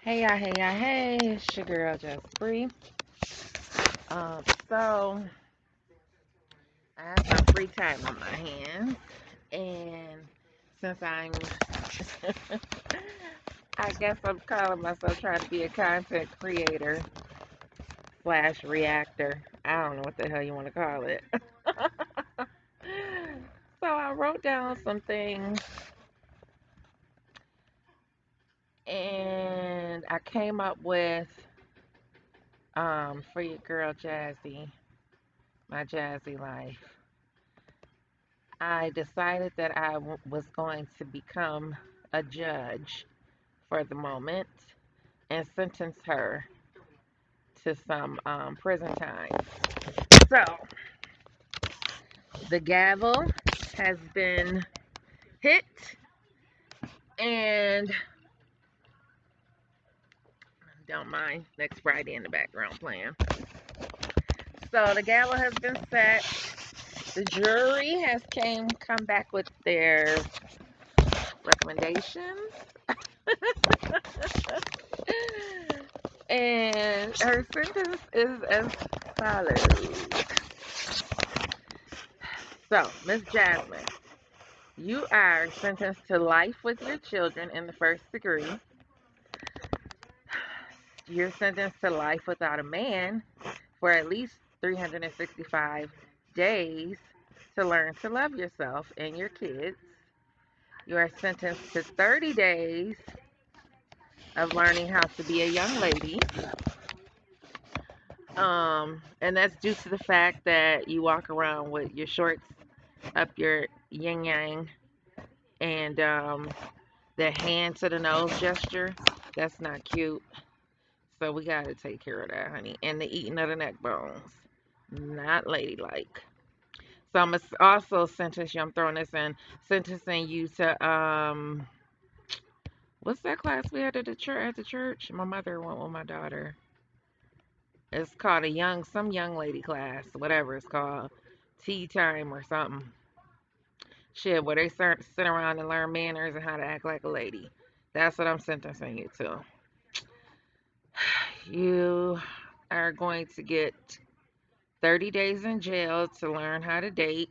Hey, it's your girl Just Free. So I have some free time on my hands, and since I guess I'm calling myself trying to be a content creator slash reactor. I don't know what the hell you want to call it. So I wrote down some things, and I came up with for your girl Jazzy, My Jazzy Life. I decided that was going to become a judge for the moment and sentence her to some prison time. So the gavel has been hit, and don't mind next Friday in the background playing. So the gavel has been set. The jury has come back with their recommendations. And her sentence is as follows. So, Miss Jasmine, you are sentenced to life with your children in the first degree. You're sentenced to life without a man for at least 365 days to learn to love yourself and your kids. You are sentenced to 30 days of learning how to be a young lady. And that's due to the fact that you walk around with your shorts up your yin yang and the hand to the nose gesture. That's not cute. So we gotta take care of that, honey. And the eating of the neck bones. Not ladylike. So I'm also sentence you, I'm throwing this in, sentencing you to what's that class we had at the church? My mother went with my daughter. It's called some young lady class, whatever it's called. Tea time or something. Shit, where they sit around and learn manners and how to act like a lady. That's what I'm sentencing you to. You are going to get 30 days in jail to learn how to date,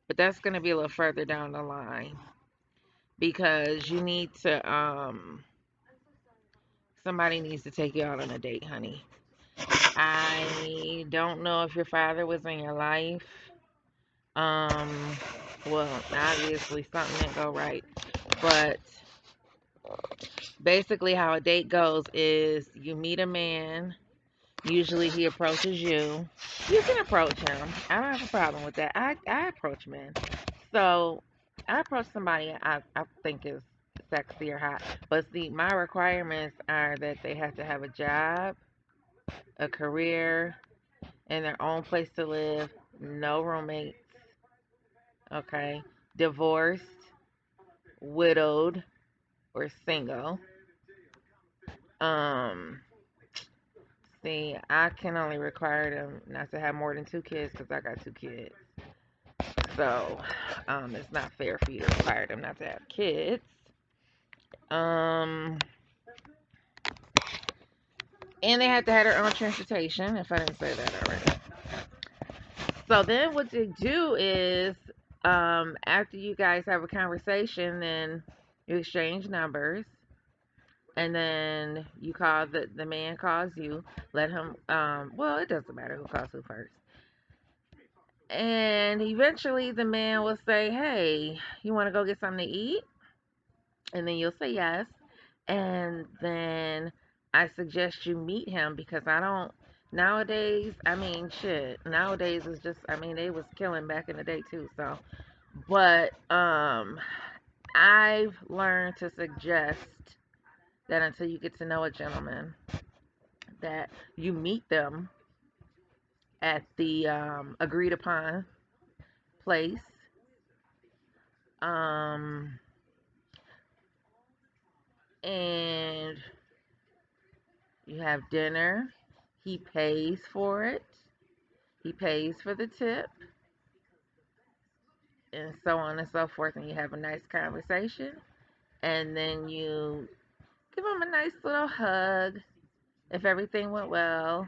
but that's going to be a little further down the line because somebody needs to take you out on a date, honey. I don't know if your father was in your life. Um, well, obviously something didn't go right, but basically how a date goes is you meet a man. Usually he approaches you. You can approach him. I don't have a problem with that. I approach men. So I approach somebody I think is sexy or hot. But see, my requirements are that they have to have a job, a career, and their own place to live, no roommates, okay? Divorced, widowed, or single. Um, See, I can only require them not to have more than two kids because I got two kids. So, it's not fair for you to require them not to have kids. Um, and they have to have their own transportation, if I didn't say that already. So then what they do is, after you guys have a conversation, then you exchange numbers, and then you call the man calls you, let him, well, it doesn't matter who calls who first. And eventually the man will say, hey, you want to go get something to eat? And then you'll say yes. And then I suggest you meet him because I don't, nowadays, I mean, shit, nowadays is just, I mean, they was killing back in the day too. So, but, I've learned to suggest that until you get to know a gentleman, that you meet them at the agreed upon place. Um, and you have dinner. He pays for it. He pays for the tip, and so on and so forth. And you have a nice conversation, and then you give him a nice little hug if everything went well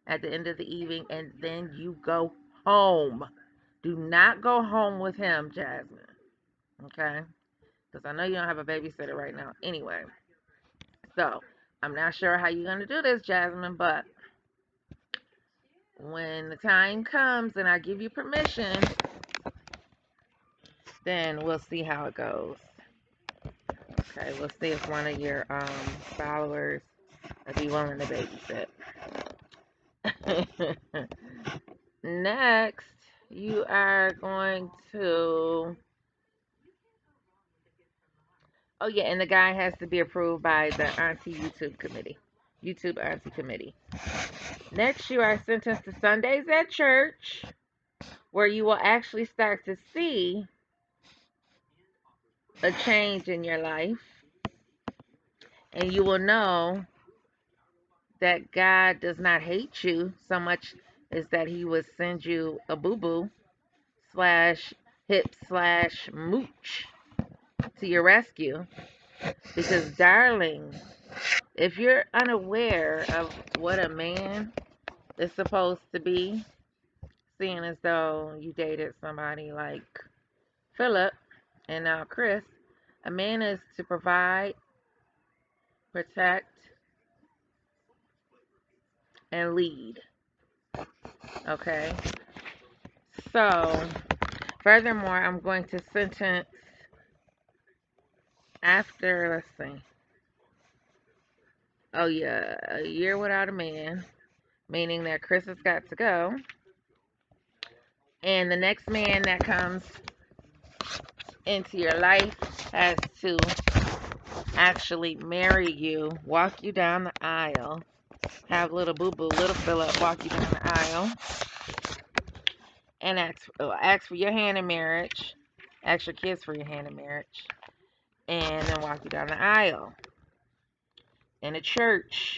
at the end of the evening, and then you go home. Do not go home with him, Jasmine. Okay? Because I know you don't have a babysitter right now. Anyway, so I'm not sure how you're going to do this, Jasmine, but when the time comes and I give you permission, then we'll see how it goes. Okay, we'll see if one of your followers would be willing to babysit. Next, you are going to. Oh yeah, and the guy has to be approved by the Auntie YouTube Committee. YouTube Auntie Committee. Next, you are sentenced to Sundays at church, where you will actually start to see a change in your life, and you will know that God does not hate you so much as that He would send you a boo boo slash hip slash mooch to your rescue. Because, darling, if you're unaware of what a man is supposed to be, seeing as though you dated somebody like Philip and now Chris, a man is to provide, protect, and lead. Okay? So, furthermore, I'm going to sentence after, let's see, oh yeah, a year without a man, meaning that Chris has got to go. And the next man that comes into your life has to actually marry you, walk you down the aisle, have little boo boo, little Philip walk you down the aisle, and ask for your hand in marriage, ask your kids for your hand in marriage, and then walk you down the aisle in a church